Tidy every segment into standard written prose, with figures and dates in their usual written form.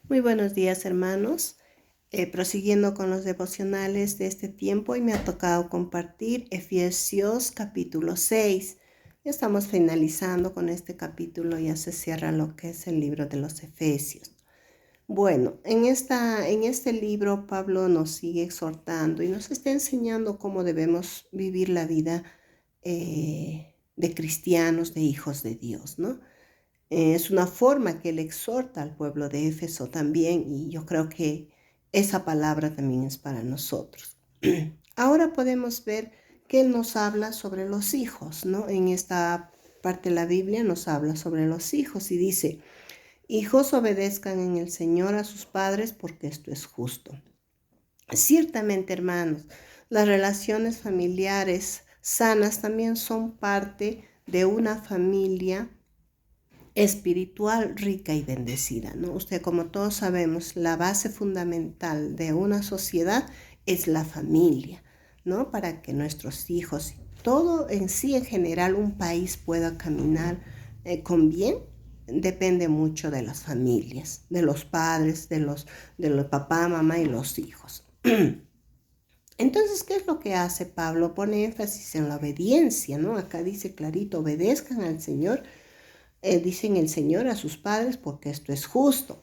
Muy buenos días, hermanos. Prosiguiendo con los devocionales de este tiempo, y me ha tocado compartir Efesios capítulo 6. Ya estamos finalizando con este capítulo, ya se cierra lo que es el libro de los Efesios. Bueno, en este libro Pablo nos sigue exhortando y nos está enseñando cómo debemos vivir la vida de cristianos, de hijos de Dios, ¿no? Es una forma que él exhorta al pueblo de Éfeso también, y yo creo que esa palabra también es para nosotros. Ahora podemos ver que él nos habla sobre los hijos, ¿no? En esta parte de la Biblia nos habla sobre los hijos y dice: hijos, obedezcan en el Señor a sus padres, porque esto es justo. Ciertamente, hermanos, las relaciones familiares sanas también son parte de una familia espiritual rica y bendecida, ¿no? Usted, como todos sabemos, la base fundamental de una sociedad es la familia, ¿no? Para que nuestros hijos, todo en sí en general, un país pueda caminar con bien, depende mucho de las familias, de los padres, de los papá, mamá y los hijos. Entonces, ¿qué es lo que hace Pablo? Pone énfasis en la obediencia, ¿no? Acá dice clarito: obedezcan al Señor, dicen el Señor a sus padres, porque esto es justo.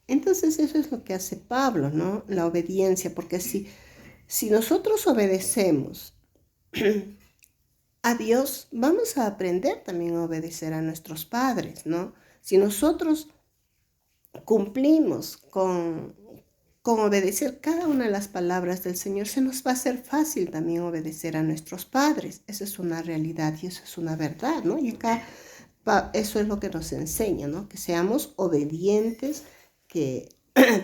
Entonces eso es lo que hace Pablo, ¿no? La obediencia, porque si nosotros obedecemos a Dios, vamos a aprender también a obedecer a nuestros padres, ¿no? Si nosotros cumplimos con obedecer cada una de las palabras del Señor, se nos va a hacer fácil también obedecer a nuestros padres. Esa es una realidad y eso es una verdad, ¿no? Y acá eso es lo que nos enseña, ¿no? Que seamos obedientes, que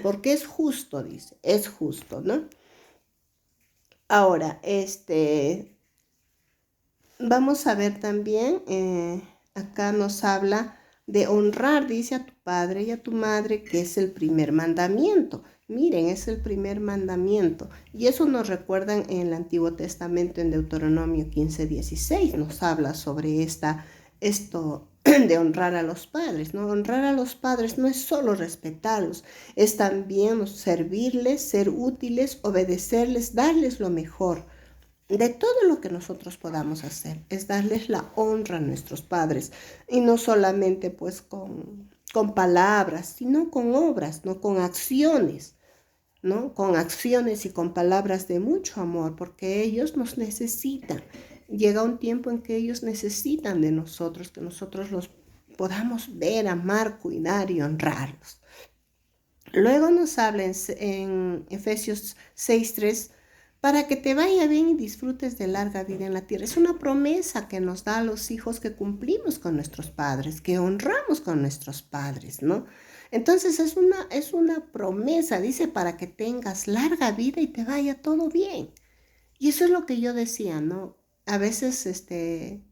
porque es justo, dice, es justo, ¿no? Ahora, vamos a ver también, acá nos habla de honrar, dice, a tu padre y a tu madre, que es el primer mandamiento. Miren, es el primer mandamiento. Y eso nos recuerdan en el Antiguo Testamento, en Deuteronomio 15:16, nos habla sobre esto de honrar a los padres, ¿no? Honrar a los padres no es solo respetarlos, es también servirles, ser útiles, obedecerles, darles lo mejor. De todo lo que nosotros podamos hacer es darles la honra a nuestros padres, y no solamente pues con palabras, sino con obras, no con acciones, ¿no? Con acciones y con palabras de mucho amor, porque ellos nos necesitan. Llega un tiempo en que ellos necesitan de nosotros, que nosotros los podamos ver, amar, cuidar y honrarlos. Luego nos habla en Efesios 6:3, para que te vaya bien y disfrutes de larga vida en la tierra. Es una promesa que nos da a los hijos, que cumplimos con nuestros padres, que honramos con nuestros padres, ¿no? Entonces es una promesa, dice, para que tengas larga vida y te vaya todo bien. Y eso es lo que yo decía, ¿no? A veces,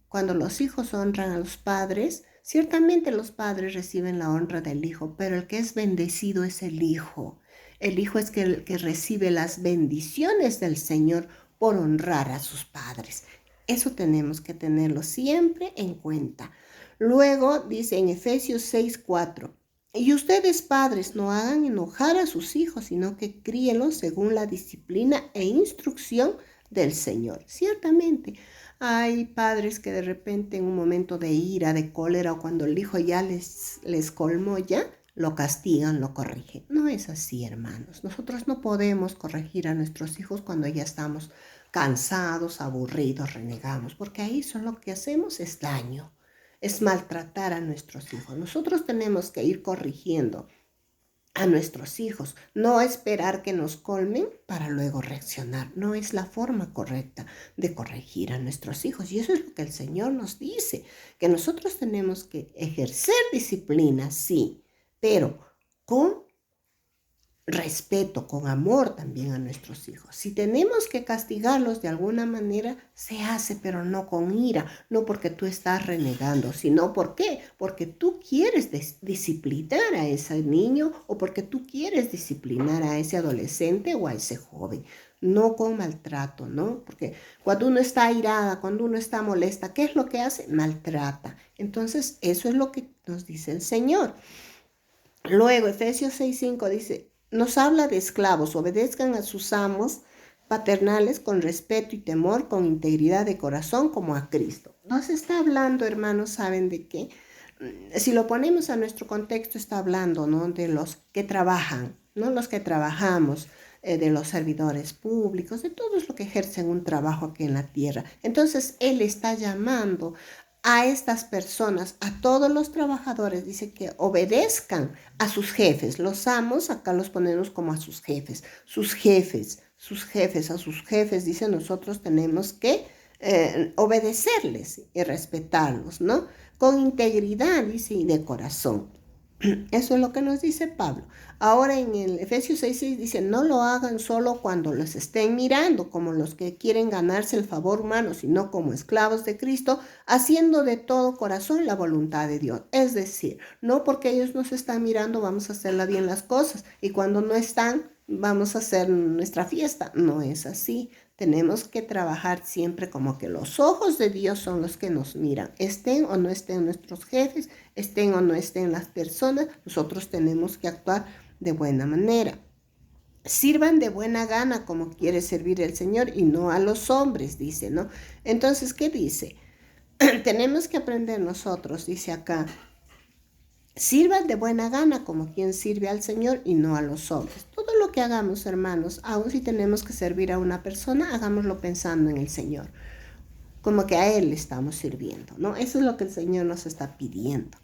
cuando los hijos honran a los padres, ciertamente los padres reciben la honra del hijo, pero el que es bendecido es el hijo. El hijo es el que recibe las bendiciones del Señor por honrar a sus padres. Eso tenemos que tenerlo siempre en cuenta. Luego dice en Efesios 6:4, y ustedes, padres, no hagan enojar a sus hijos, sino que críenlos según la disciplina e instrucción del Señor. Ciertamente, hay padres que de repente, en un momento de ira, de cólera, o cuando el hijo ya les colmó, ya lo castigan, lo corrigen. No es así, hermanos. Nosotros no podemos corregir a nuestros hijos cuando ya estamos cansados, aburridos, renegamos, porque ahí solo lo que hacemos es daño, es maltratar a nuestros hijos. Nosotros tenemos que ir corrigiendo a nuestros hijos, no esperar que nos colmen para luego reaccionar. No es la forma correcta de corregir a nuestros hijos. Y eso es lo que el Señor nos dice, que nosotros tenemos que ejercer disciplina, sí, pero con respeto, con amor también a nuestros hijos. Si tenemos que castigarlos de alguna manera, se hace, pero no con ira, no porque tú estás renegando, sino ¿por qué? Porque tú quieres disciplinar a ese niño, o porque tú quieres disciplinar a ese adolescente o a ese joven. No con maltrato, ¿no? Porque cuando uno está airada, cuando uno está molesta, ¿qué es lo que hace? Maltrata. Entonces, eso es lo que nos dice el Señor. Luego, Efesios 6:5 dice, nos habla de esclavos, obedezcan a sus amos paternales con respeto y temor, con integridad de corazón, como a Cristo. Nos está hablando, hermanos, ¿saben de qué? Si lo ponemos a nuestro contexto, está hablando, ¿no?, de los que trabajan, ¿no?, los que trabajamos, de los servidores públicos, de todos los que ejercen un trabajo aquí en la tierra. Entonces, Él está llamando a estas personas, a todos los trabajadores, dice que obedezcan a sus jefes. Los amos, acá los ponemos como a sus jefes, a sus jefes, dice, nosotros tenemos que obedecerles y respetarlos, ¿no? Con integridad, dice, y de corazón. Eso es lo que nos dice Pablo. Ahora en el Efesios 6:6 dice, no lo hagan solo cuando los estén mirando, como los que quieren ganarse el favor humano, sino como esclavos de Cristo, haciendo de todo corazón la voluntad de Dios. Es decir, no porque ellos nos están mirando vamos a hacerla bien las cosas y cuando no están vamos a hacer nuestra fiesta. No es así. Tenemos que trabajar siempre como que los ojos de Dios son los que nos miran. Estén o no estén nuestros jefes, estén o no estén las personas, nosotros tenemos que actuar de buena manera. Sirvan de buena gana como quiere servir el Señor y no a los hombres, dice, ¿no? Entonces, ¿qué dice? Tenemos que aprender nosotros, dice acá, sirvan de buena gana como quien sirve al Señor y no a los hombres. Todo lo que hagamos, hermanos, aun si tenemos que servir a una persona, hagámoslo pensando en el Señor, como que a Él le estamos sirviendo, ¿no? Eso es lo que el Señor nos está pidiendo.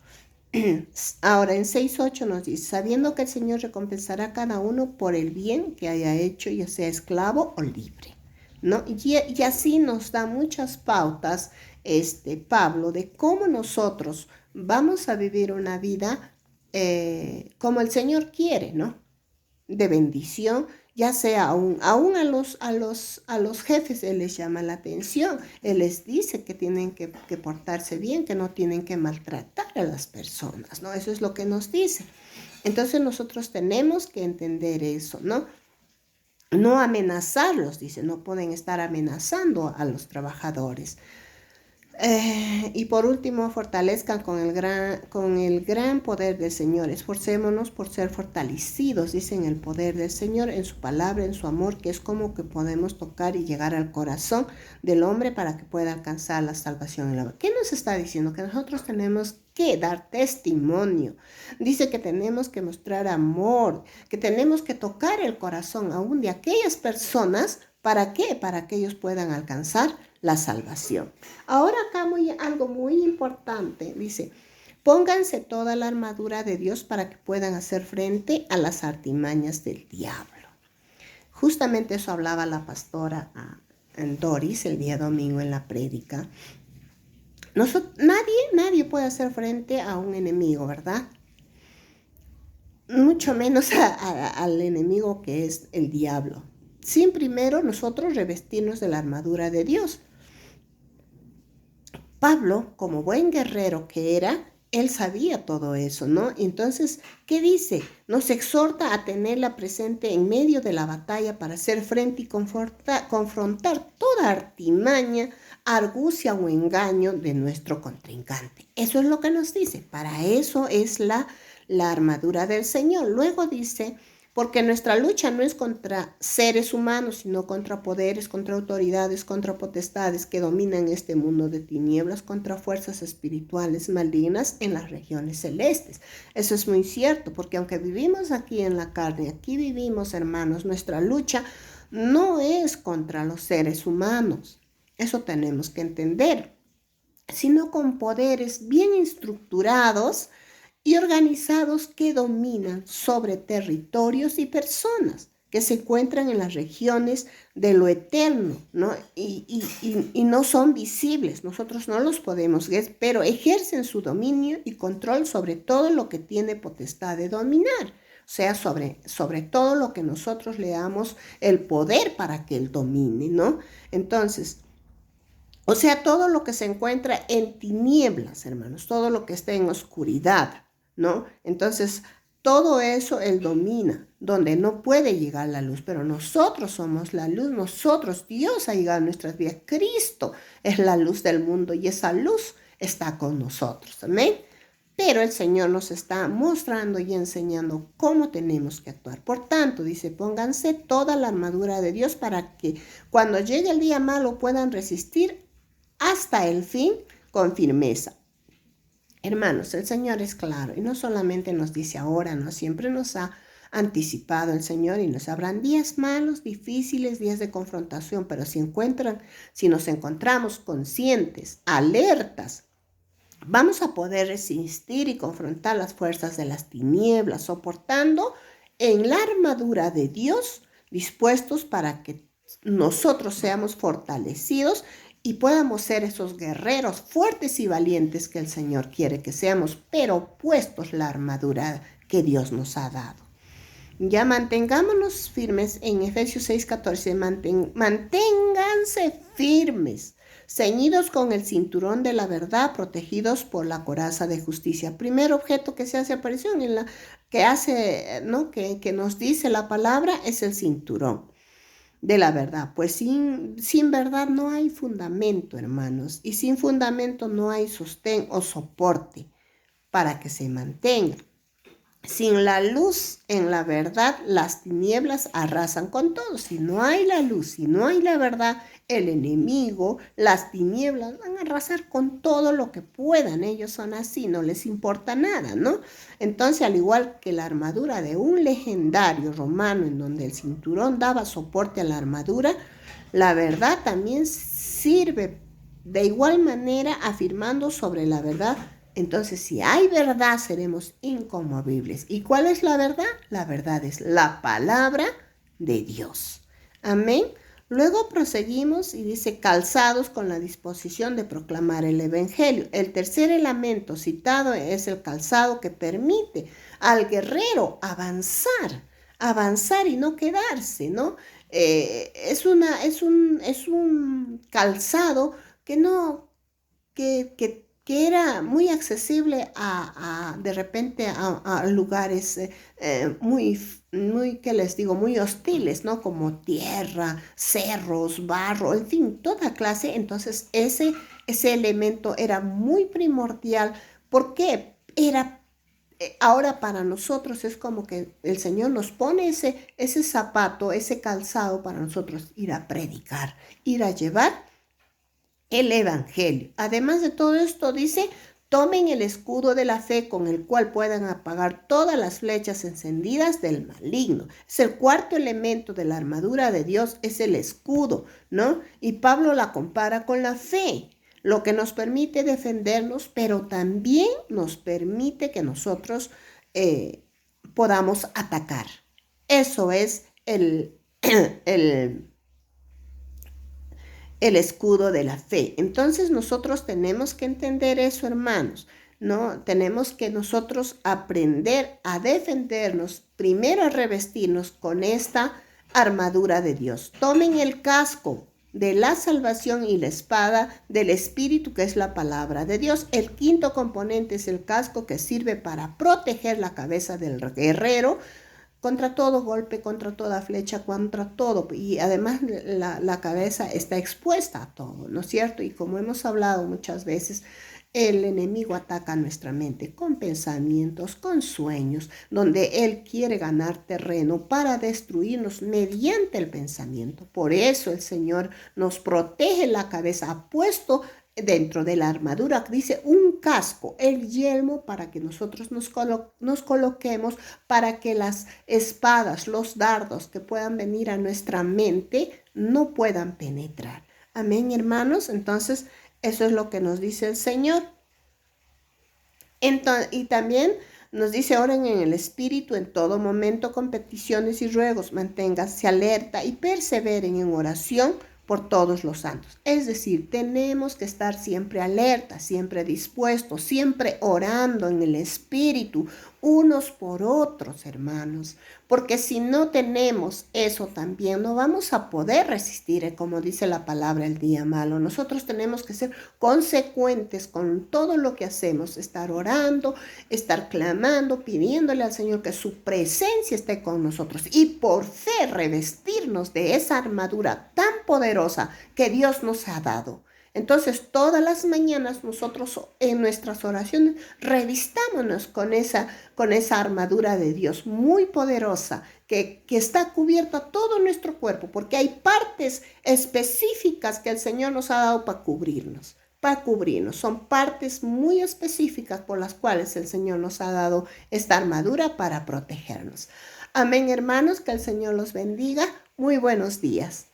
Ahora en 6:8 nos dice, sabiendo que el Señor recompensará a cada uno por el bien que haya hecho, ya sea esclavo o libre, ¿no? Y así nos da muchas pautas, Pablo, de cómo nosotros vamos a vivir una vida como el Señor quiere, ¿no? De bendición, ya sea aún a los jefes, Él les llama la atención, Él les dice que tienen que portarse bien, que no tienen que maltratar a las personas, ¿no? Eso es lo que nos dice. Entonces nosotros tenemos que entender eso, ¿no? No amenazarlos, dice, no pueden estar amenazando a los trabajadores. Y por último, fortalezcan con el gran poder del Señor. Esforcémonos por ser fortalecidos, dice, en el poder del Señor, en su palabra, en su amor, que es como que podemos tocar y llegar al corazón del hombre para que pueda alcanzar la salvación. ¿Qué nos está diciendo? Que nosotros tenemos que dar testimonio. Dice que tenemos que mostrar amor, que tenemos que tocar el corazón aún de aquellas personas. ¿Para qué? Para que ellos puedan alcanzar la salvación. Ahora acá algo muy importante, dice, pónganse toda la armadura de Dios para que puedan hacer frente a las artimañas del diablo. Justamente eso hablaba la pastora Doris el día domingo en la prédica. Nadie puede hacer frente a un enemigo, ¿verdad? Mucho menos al enemigo que es el diablo, sin primero nosotros revestirnos de la armadura de Dios. Pablo, como buen guerrero que era, él sabía todo eso, ¿no? Entonces, ¿qué dice? Nos exhorta a tenerla presente en medio de la batalla para hacer frente y confrontar toda artimaña, argucia o engaño de nuestro contrincante. Eso es lo que nos dice. Para eso es la armadura del Señor. Luego dice, porque nuestra lucha no es contra seres humanos, sino contra poderes, contra autoridades, contra potestades que dominan este mundo de tinieblas, contra fuerzas espirituales malignas en las regiones celestes. Eso es muy cierto, porque aunque vivimos aquí en la carne, aquí vivimos, hermanos, nuestra lucha no es contra los seres humanos. Eso tenemos que entender, sino con poderes bien estructurados y organizados que dominan sobre territorios y personas que se encuentran en las regiones de lo eterno, ¿no? Y no son visibles, nosotros no los podemos ver, pero ejercen su dominio y control sobre todo lo que tiene potestad de dominar, o sea, sobre todo lo que nosotros le damos el poder para que él domine, ¿no? Entonces, o sea, todo lo que se encuentra en tinieblas, hermanos, todo lo que está en oscuridad, ¿no? Entonces, todo eso Él domina, donde no puede llegar la luz, pero nosotros somos la luz, nosotros, Dios ha llegado a nuestras vidas, Cristo es la luz del mundo y esa luz está con nosotros, amén. Pero el Señor nos está mostrando y enseñando cómo tenemos que actuar. Por tanto, dice, pónganse toda la armadura de Dios para que cuando llegue el día malo puedan resistir hasta el fin con firmeza. Hermanos, el Señor es claro y no solamente nos dice ahora, no siempre nos ha anticipado el Señor y nos habrán días malos, difíciles, días de confrontación, pero si nos encontramos conscientes, alertas, vamos a poder resistir y confrontar las fuerzas de las tinieblas, soportando en la armadura de Dios, dispuestos para que nosotros seamos fortalecidos y podamos ser esos guerreros fuertes y valientes que el Señor quiere que seamos, pero puestos la armadura que Dios nos ha dado. Ya mantengámonos firmes en Efesios 6:14, manténganse firmes, ceñidos con el cinturón de la verdad, protegidos por la coraza de justicia. Primer objeto que se hace aparición que nos dice la palabra es el cinturón de la verdad. Pues sin verdad no hay fundamento, hermanos, y sin fundamento no hay sostén o soporte para que se mantenga. Sin la luz en la verdad, las tinieblas arrasan con todo. Si no hay la luz, si no hay la verdad, el enemigo, las tinieblas van a arrasar con todo lo que puedan. Ellos son así, no les importa nada, ¿no? Entonces, al igual que la armadura de un legendario romano en donde el cinturón daba soporte a la armadura, la verdad también sirve de igual manera afirmando sobre la verdad. Entonces, si hay verdad, seremos inconmovibles. ¿Y cuál es la verdad? La verdad es la palabra de Dios. Amén. Luego proseguimos y dice, calzados con la disposición de proclamar el evangelio. El tercer elemento citado es el calzado que permite al guerrero avanzar y no quedarse, ¿no? Es un calzado que era muy accesible de repente a lugares muy, ¿qué les digo? Muy hostiles, ¿no? Como tierra, cerros, barro, en fin, toda clase. Entonces, ese elemento era muy primordial. ¿Por qué? Ahora para nosotros es como que el Señor nos pone ese zapato, ese calzado para nosotros ir a predicar, ir a llevar el evangelio. Además de todo esto, dice, tomen el escudo de la fe con el cual puedan apagar todas las flechas encendidas del maligno. Es el cuarto elemento de la armadura de Dios, es el escudo, ¿no? Y Pablo la compara con la fe, lo que nos permite defendernos, pero también nos permite que nosotros podamos atacar. Eso es el escudo de la fe. Entonces nosotros tenemos que entender eso, hermanos, ¿no? Tenemos que nosotros aprender a defendernos, primero a revestirnos con esta armadura de Dios. Tomen el casco de la salvación y la espada del Espíritu, que es la palabra de Dios. El quinto componente es el casco que sirve para proteger la cabeza del guerrero contra todo golpe, contra toda flecha, contra todo. Y además la cabeza está expuesta a todo, ¿no es cierto? Y como hemos hablado muchas veces, el enemigo ataca nuestra mente con pensamientos, con sueños, donde él quiere ganar terreno para destruirnos mediante el pensamiento. Por eso el Señor nos protege la cabeza, ha puesto dentro de la armadura, dice un casco, el yelmo, para que nosotros nos coloquemos, para que las espadas, los dardos que puedan venir a nuestra mente no puedan penetrar. Amén, hermanos. Entonces, eso es lo que nos dice el Señor. Y también nos dice, oren en el Espíritu en todo momento con peticiones y ruegos, manténganse alerta y perseveren en oración por todos los santos. Es decir, tenemos que estar siempre alerta, siempre dispuestos, siempre orando en el Espíritu, unos por otros, hermanos. Porque si no tenemos eso también, no vamos a poder resistir, como dice la palabra, el día malo. Nosotros tenemos que ser consecuentes con todo lo que hacemos, estar orando, estar clamando, pidiéndole al Señor que su presencia esté con nosotros y por fe revestirnos de esa armadura tan poderosa que Dios nos ha dado. Entonces, todas las mañanas nosotros en nuestras oraciones revistámonos con esa armadura de Dios muy poderosa que está cubierta todo nuestro cuerpo, porque hay partes específicas que el Señor nos ha dado para cubrirnos. Para cubrirnos. Son partes muy específicas por las cuales el Señor nos ha dado esta armadura para protegernos. Amén, hermanos, que el Señor los bendiga. Muy buenos días.